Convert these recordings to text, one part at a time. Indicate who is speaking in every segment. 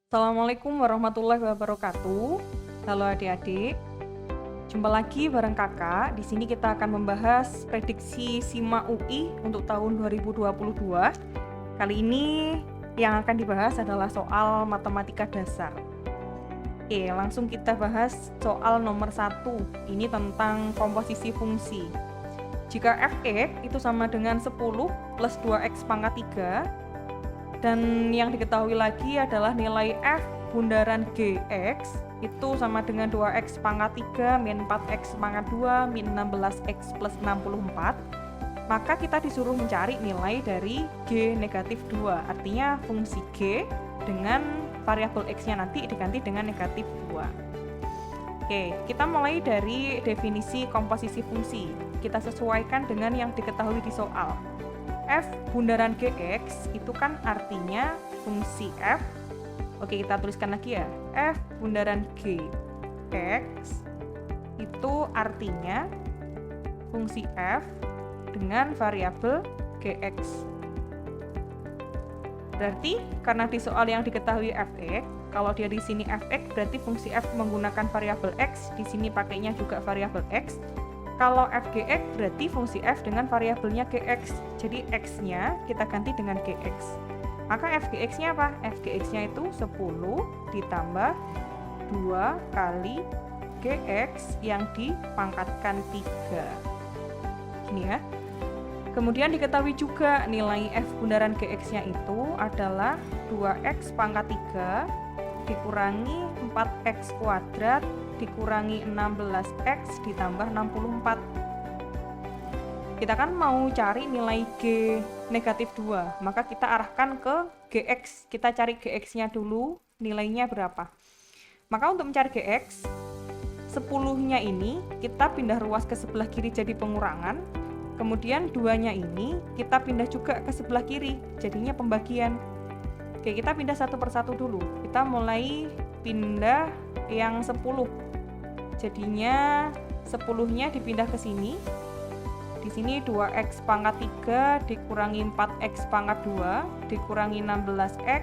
Speaker 1: Assalamualaikum warahmatullahi wabarakatuh. Halo adik-adik, jumpa lagi bareng kakak. Di sini kita akan membahas prediksi SIMA UI untuk tahun 2022. Kali ini yang akan dibahas adalah soal matematika dasar. Oke, langsung kita bahas soal nomor 1. Ini tentang komposisi fungsi. Jika f(x) itu sama dengan 10 plus 2x pangkat 3, dan yang diketahui lagi adalah nilai f bundaran gx itu sama dengan 2x pangkat 3 min 4x pangkat 2 min 16x plus 64, maka kita disuruh mencari nilai dari g negatif 2. Artinya fungsi g dengan variabel x-nya nanti diganti dengan negatif 2. Oke, kita mulai dari definisi komposisi fungsi. Kita sesuaikan dengan yang diketahui di soal. F bundaran gx itu kan artinya fungsi f. Oke, kita tuliskan lagi ya. F bundaran gx itu artinya fungsi f dengan variabel gx. Berarti karena di soal yang diketahui fx, kalau dia di sini fx berarti fungsi f menggunakan variabel x, di sini pakainya juga variabel x. Kalau fgx berarti fungsi f dengan variabelnya gx, jadi x-nya kita ganti dengan gx. Maka fgx-nya apa? Fgx-nya itu 10 ditambah 2 kali gx yang dipangkatkan 3. Gini ya. Kemudian diketahui juga nilai f bundaran gx-nya itu adalah 2x pangkat 3 dikurangi 4x kuadrat dikurangi 16x ditambah 64. Kita kan mau cari nilai g negatif 2, maka kita arahkan ke gx. Kita cari gx-nya dulu, nilainya berapa. Maka untuk mencari gx, 10-nya ini kita pindah ruas ke sebelah kiri jadi pengurangan, kemudian 2-nya ini kita pindah juga ke sebelah kiri, jadinya pembagian. Oke, kita pindah satu persatu dulu. Kita mulai pindah yang 10. Jadinya 10-nya dipindah ke sini. Di sini 2x pangkat 3 dikurangi 4x pangkat 2 dikurangi 16x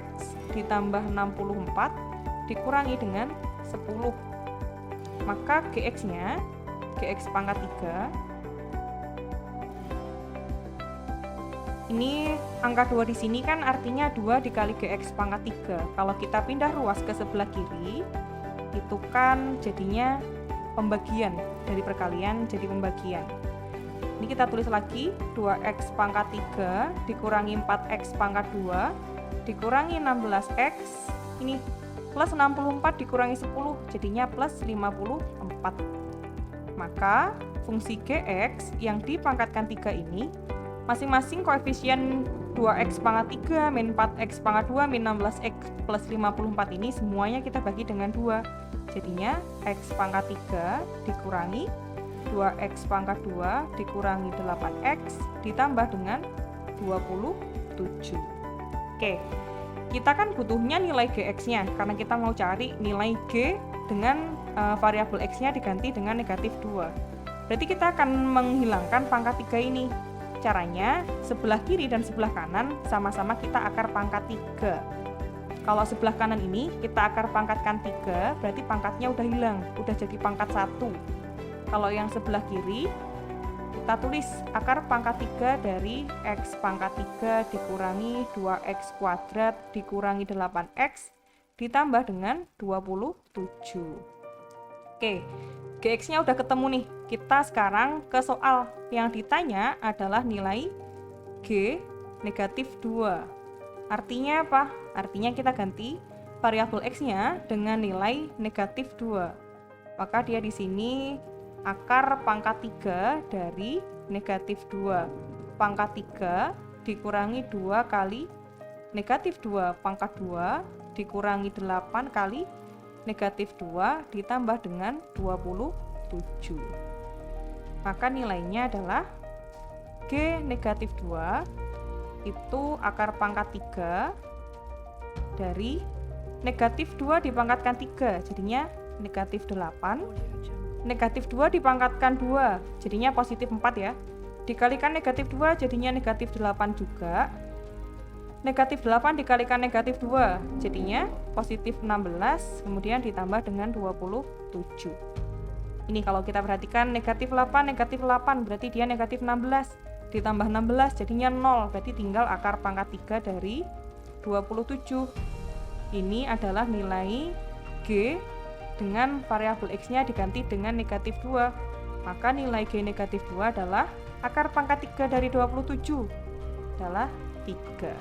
Speaker 1: ditambah 64 dikurangi dengan 10. Maka gx-nya, gx pangkat 3. Ini angka 2 di sini kan artinya 2 dikali gx pangkat 3. Kalau kita pindah ruas ke sebelah kiri, itu kan jadinya pembagian, dari perkalian jadi pembagian. Ini kita tulis lagi, 2x pangkat 3 dikurangi 4x pangkat 2 dikurangi 16x, ini plus 64 dikurangi 10, jadinya plus 54. Maka fungsi gx yang dipangkatkan 3 ini masing-masing koefisien 2x pangkat 3 min 4x pangkat 2 min 16x plus 54 ini semuanya kita bagi dengan 2. Jadinya x pangkat 3 dikurangi 2x pangkat 2 dikurangi 8x ditambah dengan 27. Oke, kita kan butuhnya nilai gx-nya karena kita mau cari nilai g dengan variabel x-nya diganti dengan negatif 2. Berarti kita akan menghilangkan pangkat 3 ini. Caranya, sebelah kiri dan sebelah kanan sama-sama kita akar pangkat 3. Kalau sebelah kanan ini kita akar pangkatkan 3, berarti pangkatnya udah hilang, udah jadi pangkat 1. Kalau yang sebelah kiri, kita tulis akar pangkat 3 dari x pangkat 3 dikurangi 2x kuadrat dikurangi 8x ditambah dengan 27. Oke, gx-nya udah ketemu nih. Kita sekarang ke soal. Yang ditanya adalah nilai g negatif 2. Artinya apa? Artinya kita ganti variabel x-nya dengan nilai negatif 2. Maka dia di sini akar pangkat 3 dari negatif 2. Pangkat 3 dikurangi 2 kali negatif 2 pangkat 2 dikurangi 8 kali negatif 2 ditambah dengan 27. Maka nilainya adalah g negatif 2 itu akar pangkat 3 dari negatif 2 dipangkatkan 3, jadinya negatif 8. Negatif 2 dipangkatkan 2, jadinya positif 4 ya. Dikalikan negatif 2, jadinya negatif 8 juga. negatif 8 dikalikan negatif 2, jadinya positif 16, kemudian ditambah dengan 27. Ini kalau kita perhatikan negatif 8, berarti dia negatif 16, ditambah 16, jadinya 0, berarti tinggal akar pangkat 3 dari 27. Ini adalah nilai G dengan variabel X-nya diganti dengan negatif 2. Maka nilai G negatif 2 adalah akar pangkat 3 dari 27 adalah 3.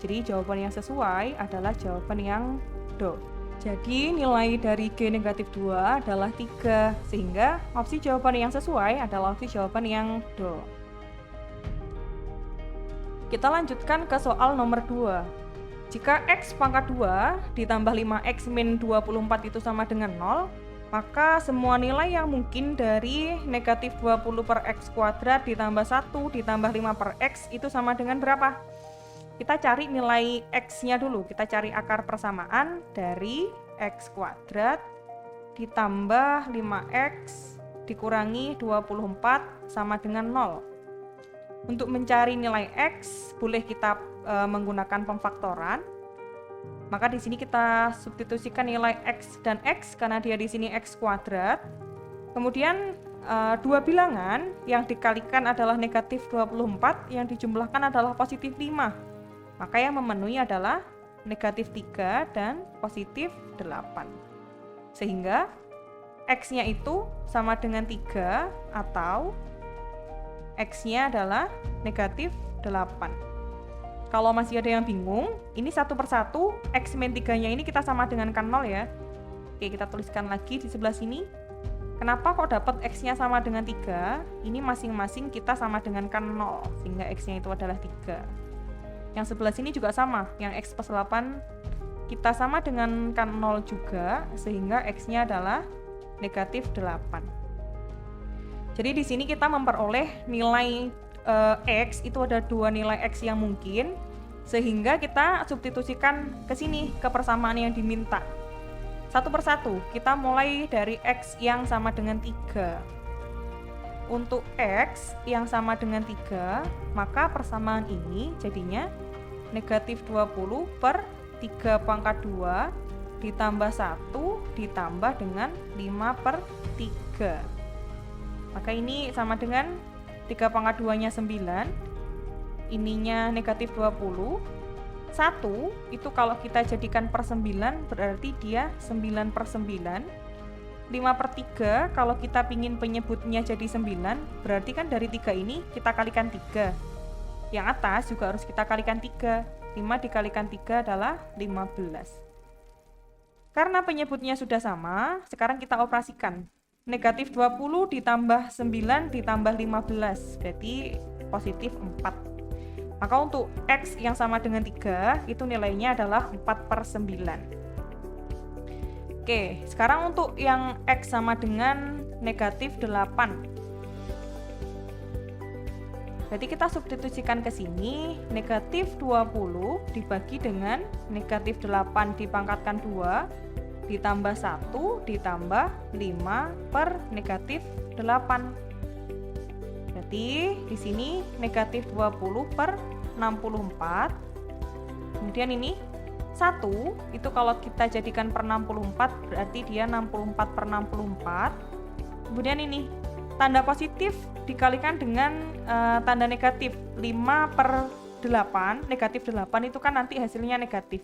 Speaker 1: Jadi jawaban yang sesuai adalah jawaban yang do. Jadi nilai dari G negatif 2 adalah 3, sehingga opsi jawaban yang sesuai adalah opsi jawaban yang do. Kita lanjutkan ke soal nomor 2. Jika X pangkat 2 ditambah 5X min 24 itu sama dengan 0, maka semua nilai yang mungkin dari negatif 20 per X kuadrat ditambah 1 ditambah 5 per X itu sama dengan berapa? Kita cari nilai X-nya dulu, kita cari akar persamaan dari X kuadrat ditambah 5X dikurangi 24 sama dengan 0. Untuk mencari nilai X, boleh kita menggunakan pemfaktoran. Maka di sini kita substitusikan nilai X dan X karena dia di sini X kuadrat. Kemudian dua bilangan yang dikalikan adalah negatif 24, yang dijumlahkan adalah positif 5. Maka yang memenuhi adalah negatif 3 dan positif 8. Sehingga X-nya itu sama dengan 3 atau X-nya adalah negatif 8. Kalau masih ada yang bingung, ini satu persatu X min 3-nya ini kita sama dengan kan 0 ya. Oke, kita tuliskan lagi di sebelah sini. Kenapa kok dapat X-nya sama dengan 3? Ini masing-masing kita sama dengan kan 0, sehingga X-nya itu adalah 3. Yang sebelah sini juga sama, yang X plus 8 kita sama dengan kan 0 juga, sehingga X-nya adalah negatif 8. Jadi di sini kita memperoleh nilai X, itu ada dua nilai X yang mungkin, sehingga kita substitusikan ke sini, ke persamaan yang diminta. Satu persatu, kita mulai dari X yang sama dengan 3. Untuk X yang sama dengan 3, maka persamaan ini jadinya negatif 20 per 3 pangkat 2 ditambah 1 ditambah dengan 5 per 3. Maka ini sama dengan 3 pangkat 2-nya 9, ininya negatif 20. 1 itu kalau kita jadikan per 9 berarti dia 9 per 9. 5 per 3 kalau kita pingin penyebutnya jadi 9, berarti kan dari 3 ini kita kalikan 3. Yang atas juga harus kita kalikan 3. 5 dikalikan 3 adalah 15. Karena penyebutnya sudah sama, sekarang kita operasikan. Negatif 20 ditambah 9 ditambah 15, berarti positif 4. Maka untuk X yang sama dengan 3, itu nilainya adalah 4 per 9. Oke, sekarang untuk yang X sama dengan negatif 8. Jadi kita substitusikan ke sini, negatif 20 dibagi dengan negatif 8 dipangkatkan 2, ditambah 1, ditambah 5 per negatif 8. Berarti di sini negatif 20 per 64. Kemudian ini 1, itu kalau kita jadikan per 64, berarti dia 64 per 64. Kemudian ini, tanda positif dikalikan dengan tanda negatif 5 per 8, negatif 8 itu kan nanti hasilnya negatif.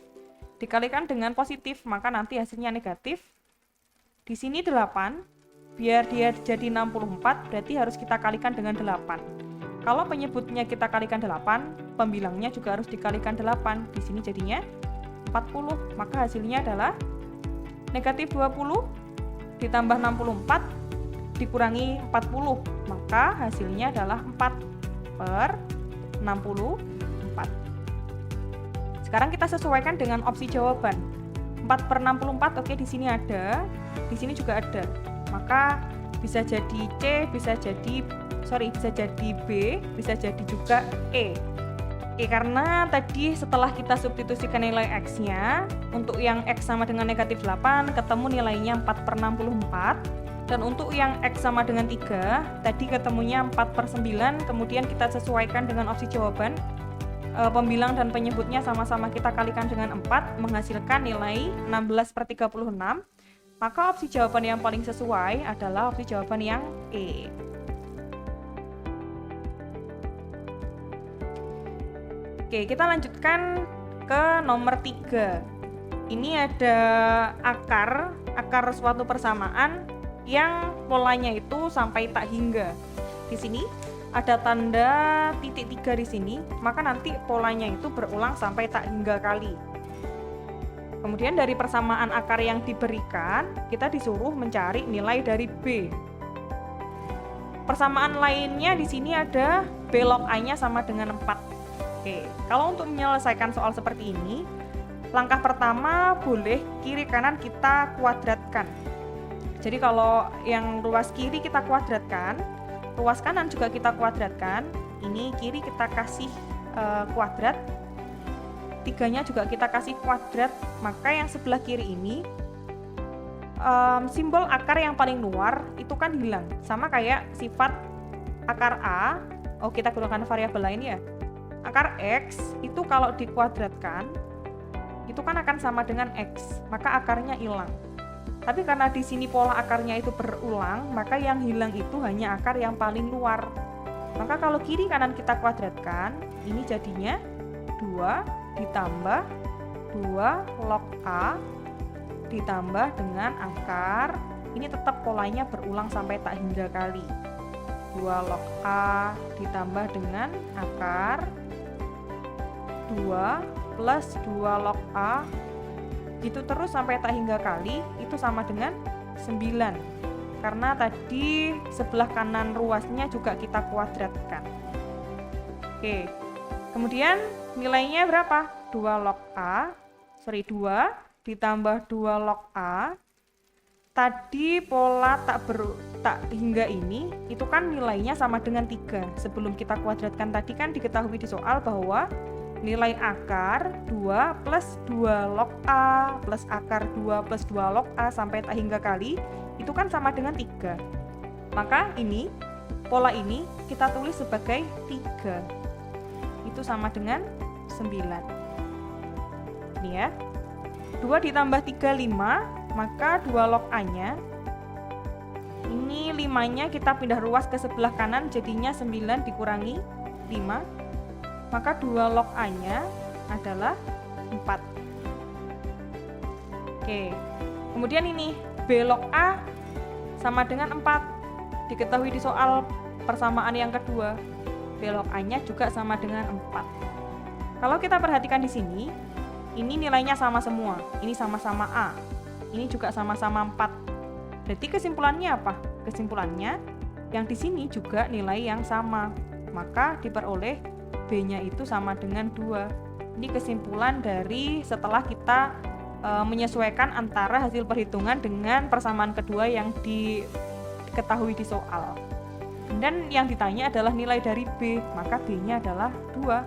Speaker 1: Dikalikan dengan positif, maka nanti hasilnya negatif. Di sini 8, biar dia jadi 64, berarti harus kita kalikan dengan 8. Kalau penyebutnya kita kalikan 8, pembilangnya juga harus dikalikan 8. Di sini jadinya 40, maka hasilnya adalah negatif 20 ditambah 64 dikurangi 40, maka hasilnya adalah 4 per 64. Sekarang kita sesuaikan dengan opsi jawaban. 4 per 64, oke, di sini ada, di sini juga ada. Maka bisa jadi C, bisa jadi B, bisa jadi juga E. Karena tadi setelah kita substitusikan nilai X-nya, untuk yang X sama dengan negatif 8, ketemu nilainya 4 per 64. Dan untuk yang X sama dengan 3, tadi ketemunya 4 per 9, kemudian kita sesuaikan dengan opsi jawaban. pembilang dan penyebutnya sama-sama kita kalikan dengan 4 menghasilkan nilai 16/36, maka opsi jawaban yang paling sesuai adalah opsi jawaban yang E. Oke, kita lanjutkan ke nomor 3. Ini ada akar suatu persamaan yang polanya itu sampai tak hingga. Di sini ada tanda titik 3 di sini, maka nanti polanya itu berulang sampai tak hingga kali. Kemudian dari persamaan akar yang diberikan, kita disuruh mencari nilai dari B. Persamaan lainnya di sini ada B log A-nya sama dengan 4. Oke, kalau untuk menyelesaikan soal seperti ini, langkah pertama boleh kiri kanan kita kuadratkan. Jadi kalau yang ruas kiri kita kuadratkan, ruas kanan juga kita kuadratkan. Ini kiri kita kasih kuadrat, 3-nya juga kita kasih kuadrat, maka yang sebelah kiri ini simbol akar yang paling luar itu kan hilang. Sama kayak sifat akar A, kita gunakan variabel lain ya. Akar X itu kalau dikuadratkan, itu kan akan sama dengan X, maka akarnya hilang. Tapi karena di sini pola akarnya itu berulang, maka yang hilang itu hanya akar yang paling luar. Maka kalau kiri kanan kita kuadratkan, ini jadinya 2 ditambah 2 log A ditambah dengan akar. Ini tetap polanya berulang sampai tak hingga kali. 2 log A ditambah dengan akar 2 plus 2 log A, gitu terus sampai tak hingga kali, itu sama dengan 9. Karena tadi sebelah kanan ruasnya juga kita kuadratkan. Oke, kemudian nilainya berapa? 2 ditambah 2 log A. Tadi pola tak hingga ini, itu kan nilainya sama dengan 3. Sebelum kita kuadratkan tadi kan diketahui di soal bahwa nilai akar 2 plus 2 log A plus akar 2 plus 2 log A sampai tak hingga kali, itu kan sama dengan 3. Maka ini, pola ini kita tulis sebagai 3. Itu sama dengan 9. Ini ya. 2 ditambah 3, 5, maka 2 log A-nya. Ini 5-nya kita pindah ruas ke sebelah kanan, jadinya 9 dikurangi 5. Maka 2 log A-nya adalah 4. Oke, kemudian ini B log A sama dengan 4. Diketahui di soal persamaan yang kedua, B log A-nya juga sama dengan 4. Kalau kita perhatikan di sini, ini nilainya sama semua. Ini sama-sama A, ini juga sama-sama 4. Berarti kesimpulannya apa? Kesimpulannya, yang di sini juga nilai yang sama. Maka diperoleh B-nya itu sama dengan 2. Ini kesimpulan dari setelah kita menyesuaikan antara hasil perhitungan dengan persamaan kedua yang diketahui di soal. Dan yang ditanya adalah nilai dari B, maka B-nya adalah 2.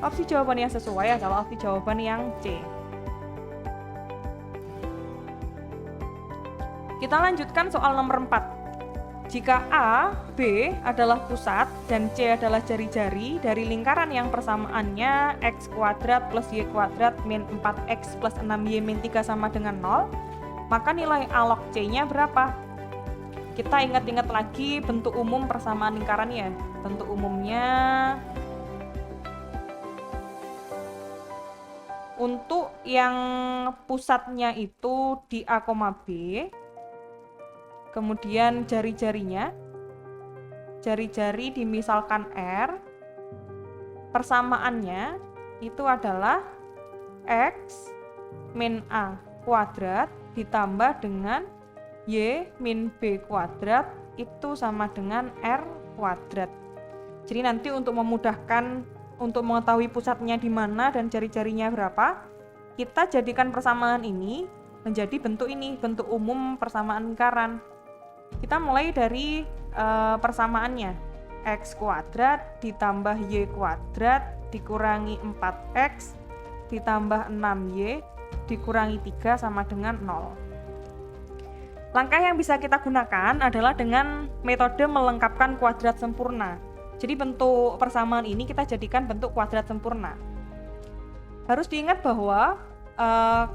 Speaker 1: Opsi jawaban yang sesuai adalah opsi jawaban yang C. Kita lanjutkan soal nomor 4. Jika A, B adalah pusat dan C adalah jari-jari dari lingkaran yang persamaannya X kuadrat plus Y kuadrat min 4X plus 6Y min 3 sama dengan 0, maka nilai A log C-nya berapa? Kita ingat-ingat lagi bentuk umum persamaan lingkarannya. Bentuk umumnya untuk yang pusatnya itu di A, B, kemudian jari-jari dimisalkan R, persamaannya itu adalah X min A kuadrat ditambah dengan Y min B kuadrat, itu sama dengan R kuadrat. Jadi nanti untuk memudahkan untuk mengetahui pusatnya di mana dan jari-jarinya berapa, kita jadikan persamaan ini menjadi bentuk ini, bentuk umum persamaan lingkaran. Kita mulai dari persamaannya, X kuadrat ditambah Y kuadrat dikurangi 4X ditambah 6Y dikurangi 3 sama dengan 0. Langkah yang bisa kita gunakan adalah dengan metode melengkapkan kuadrat sempurna. Jadi bentuk persamaan ini kita jadikan bentuk kuadrat sempurna. Harus diingat bahwa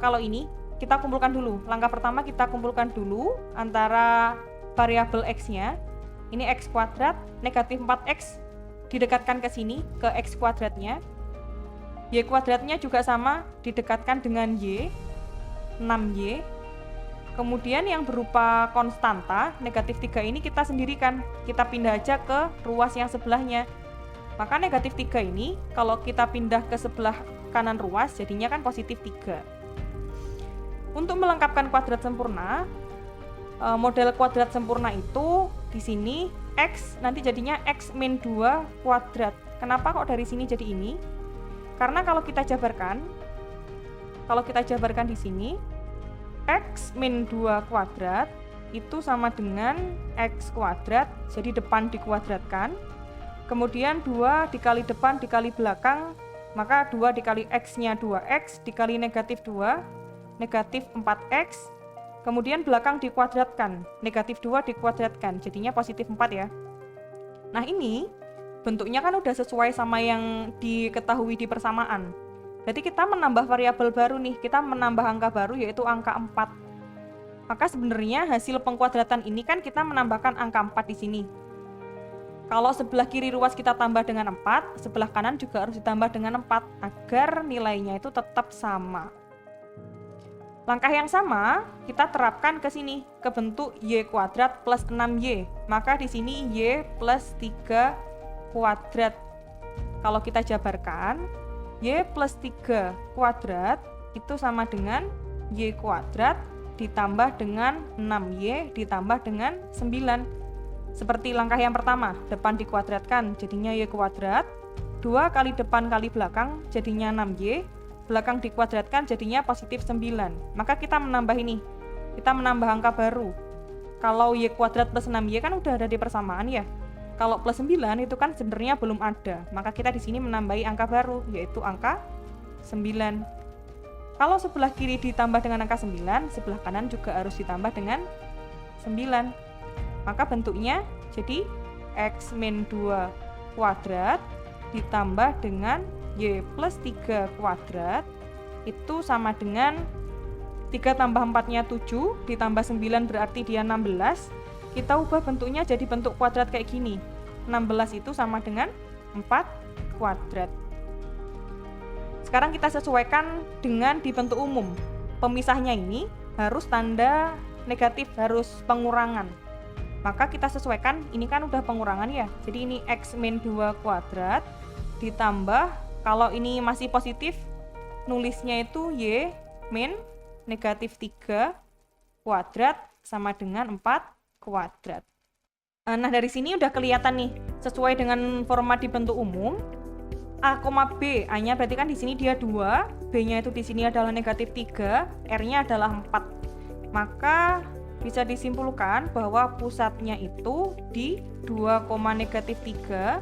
Speaker 1: kalau ini kita kumpulkan dulu. Langkah pertama kita kumpulkan dulu antara variabel x-nya. Ini x kuadrat, negatif 4x didekatkan ke sini, ke x kuadratnya. Y kuadratnya juga sama, didekatkan dengan y, 6y. Kemudian yang berupa konstanta, negatif 3 ini kita sendirikan. Kita pindah aja ke ruas yang sebelahnya. Maka negatif 3 ini, kalau kita pindah ke sebelah kanan ruas, jadinya kan positif 3. Untuk melengkapkan kuadrat sempurna, model kuadrat sempurna itu di sini x nanti jadinya x min 2 kuadrat. Kenapa kok dari sini jadi ini? Karena kalau kita jabarkan di sini x min 2 kuadrat itu sama dengan x kuadrat, jadi depan dikuadratkan. Kemudian 2 dikali depan dikali belakang, maka 2 dikali x-nya 2x dikali negatif 2 negatif 4x, kemudian belakang dikuadratkan, negatif 2 dikuadratkan, jadinya positif 4 ya. Nah ini bentuknya kan udah sesuai sama yang diketahui di persamaan. Berarti kita menambah variabel baru nih, kita menambah angka baru yaitu angka 4. Maka sebenarnya hasil pengkuadratan ini kan kita menambahkan angka 4 di sini. Kalau sebelah kiri ruas kita tambah dengan 4, sebelah kanan juga harus ditambah dengan 4 agar nilainya itu tetap sama. Langkah yang sama kita terapkan ke sini, ke bentuk y kuadrat plus 6y. Maka di sini y plus 3 kuadrat. Kalau kita jabarkan, y plus 3 kuadrat itu sama dengan y kuadrat ditambah dengan 6y ditambah dengan 9. Seperti langkah yang pertama, depan dikuadratkan jadinya y kuadrat, 2 kali depan kali belakang jadinya 6y, belakang dikuadratkan jadinya positif 9. Maka kita menambah ini, kita menambah angka baru. Kalau y kuadrat plus 6y kan udah ada di persamaan ya. Kalau plus 9 itu kan sebenarnya belum ada. Maka kita di sini menambahi angka baru, yaitu angka 9. Kalau sebelah kiri ditambah dengan angka 9, sebelah kanan juga harus ditambah dengan 9. Maka bentuknya jadi x min 2 kuadrat ditambah dengan y plus 3 kuadrat itu sama dengan 3 tambah 4-nya 7 ditambah 9 berarti dia 16. Kita ubah bentuknya jadi bentuk kuadrat kayak gini. 16 itu sama dengan 4 kuadrat. Sekarang kita sesuaikan dengan di bentuk umum. Pemisahnya ini harus tanda negatif, harus pengurangan. Maka kita sesuaikan, ini kan udah pengurangan ya. Jadi ini x min 2 kuadrat ditambah, kalau ini masih positif, nulisnya itu y min negatif 3 kuadrat sama dengan 4 kuadrat. Nah dari sini udah kelihatan nih, sesuai dengan format di bentuk umum, A, B, A-nya berarti kan di sini dia 2, B-nya itu di sini adalah negatif 3, R-nya adalah 4. Maka bisa disimpulkan bahwa pusatnya itu di 2, negatif 3,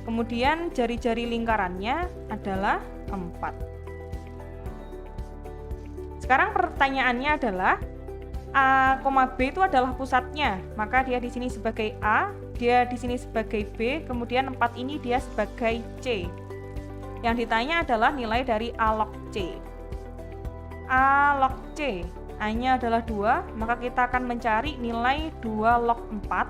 Speaker 1: kemudian jari-jari lingkarannya adalah 4. Sekarang pertanyaannya adalah A, B itu adalah pusatnya, maka dia di sini sebagai A, dia di sini sebagai B, kemudian 4 ini dia sebagai C. Yang ditanya adalah nilai dari A log C. A log C, A-nya adalah 2, maka kita akan mencari nilai 2 log 4.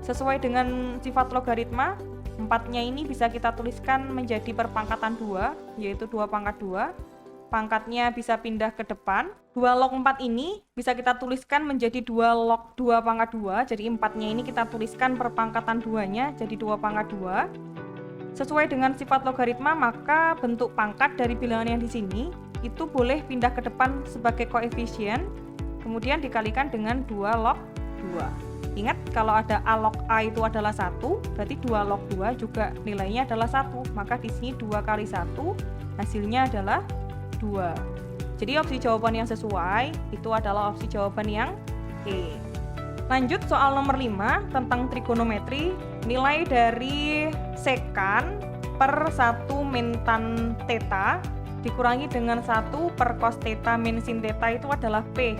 Speaker 1: Sesuai dengan sifat logaritma, 4-nya ini bisa kita tuliskan menjadi perpangkatan 2, yaitu 2 pangkat 2. Pangkatnya bisa pindah ke depan. 2 log 4 ini bisa kita tuliskan menjadi 2 log 2 pangkat 2. Jadi 4-nya ini kita tuliskan perpangkatan 2-nya jadi 2 pangkat 2. Sesuai dengan sifat logaritma, maka bentuk pangkat dari bilangan yang di sini itu boleh pindah ke depan sebagai koefisien, kemudian dikalikan dengan 2 log 2. Ingat, kalau ada A log A itu adalah 1, berarti 2 log 2 juga nilainya adalah 1. Maka di sini 2 kali 1, hasilnya adalah 2. Jadi opsi jawaban yang sesuai itu adalah opsi jawaban yang E. Lanjut soal nomor 5 tentang trigonometri. Nilai dari sekan per 1 min tan theta dikurangi dengan 1 per cos theta min sin theta itu adalah P.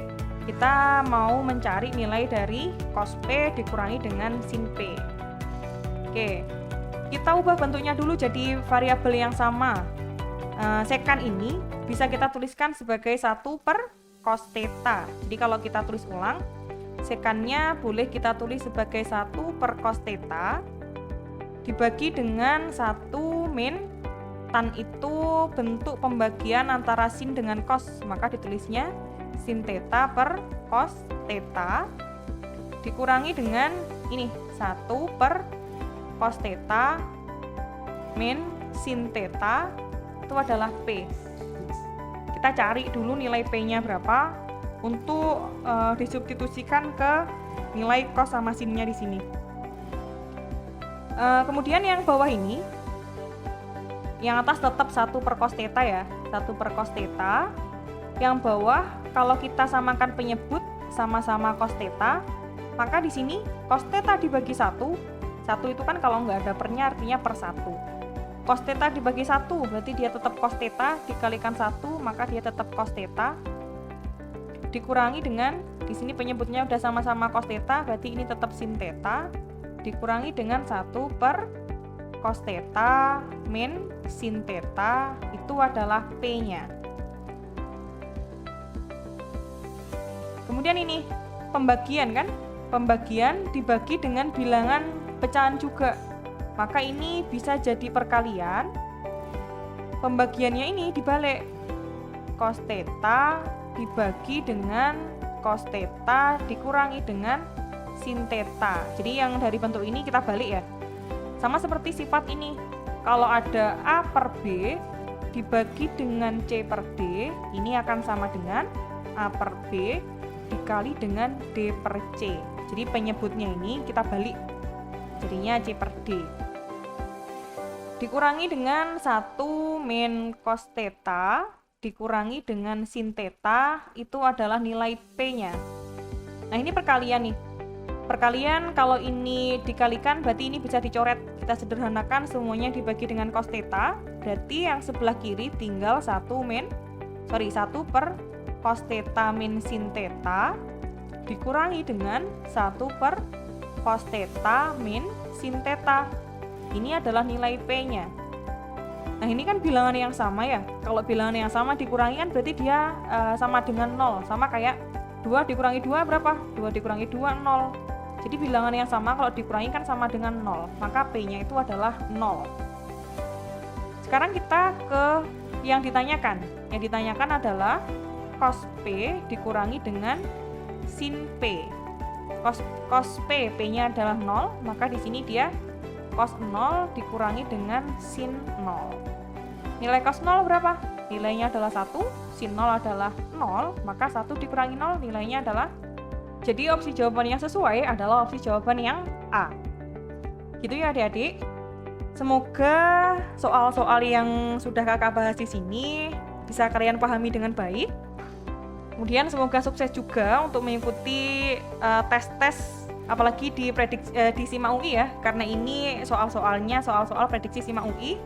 Speaker 1: Kita mau mencari nilai dari cos P dikurangi dengan sin P. Oke, Kita ubah bentuknya dulu jadi variabel yang sama. Sekan ini bisa kita tuliskan sebagai 1 per cos theta. Jadi kalau kita tulis ulang, sekannya boleh kita tulis sebagai 1 per cos theta dibagi dengan 1 min tan itu bentuk pembagian antara sin dengan cos, maka ditulisnya sin theta per cos theta dikurangi dengan ini 1 per cos theta min sin theta itu adalah P. Kita cari dulu nilai P-nya berapa untuk disubstitusikan ke nilai cos sama sin-nya di sini. Kemudian yang bawah ini, yang atas tetap 1 per cos theta ya, 1 per cos theta. Yang bawah kalau kita samakan penyebut sama-sama cos theta, maka di sini cos theta dibagi 1 itu kan kalau nggak ada pernya artinya per 1. Cos theta dibagi 1 berarti dia tetap cos theta, dikalikan 1 maka dia tetap cos theta. Dikurangi dengan, di sini penyebutnya udah sama-sama cos theta, berarti ini tetap sin theta. Dikurangi dengan 1 per cos theta min sin theta, itu adalah P-nya. Kemudian ini pembagian kan? Pembagian dibagi dengan bilangan pecahan juga. Maka ini bisa jadi perkalian. Pembagiannya ini dibalik. Cos theta dibagi dengan cos theta dikurangi dengan sin theta. Jadi yang dari bentuk ini kita balik ya. Sama seperti sifat ini. Kalau ada A per B dibagi dengan C per D, ini akan sama dengan A per B dikali dengan D per C. Jadi penyebutnya ini kita balik. Jadinya C per D. Dikurangi dengan 1 min cos theta dikurangi dengan sin theta, itu adalah nilai P-nya. Nah, ini perkalian nih. Perkalian kalau ini dikalikan berarti ini bisa dicoret. Kita sederhanakan semuanya dibagi dengan cos theta, berarti yang sebelah kiri tinggal 1 per cos theta min sin theta dikurangi dengan 1 per cos theta min sin theta. Ini adalah nilai P-nya. Nah, ini kan bilangan yang sama ya. Kalau bilangan yang sama dikurangi kan berarti dia sama dengan 0. Sama kayak 2 dikurangi 2 berapa? 2 dikurangi 2, 0. Jadi bilangan yang sama kalau dikurangi kan sama dengan 0. Maka P-nya itu adalah 0. Sekarang kita ke yang ditanyakan. Yang ditanyakan adalah cos P dikurangi dengan sin P. Cos P, P-nya adalah 0, maka di sini dia cos 0 dikurangi dengan sin 0. Nilai cos 0 berapa? Nilainya adalah 1, sin 0 adalah 0, maka 1 dikurangi 0 nilainya adalah. Jadi opsi jawaban yang sesuai adalah opsi jawaban yang A. Gitu ya adik-adik. Semoga soal-soal yang sudah kakak bahas di sini bisa kalian pahami dengan baik. Kemudian semoga sukses juga untuk mengikuti tes-tes apalagi di SIMA UI ya, karena ini soal-soalnya soal-soal prediksi SIMA UI.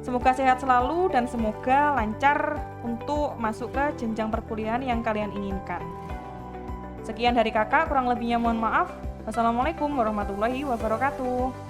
Speaker 1: Semoga sehat selalu dan semoga lancar untuk masuk ke jenjang perkuliahan yang kalian inginkan. Sekian dari kakak, kurang lebihnya mohon maaf. Wassalamualaikum warahmatullahi wabarakatuh.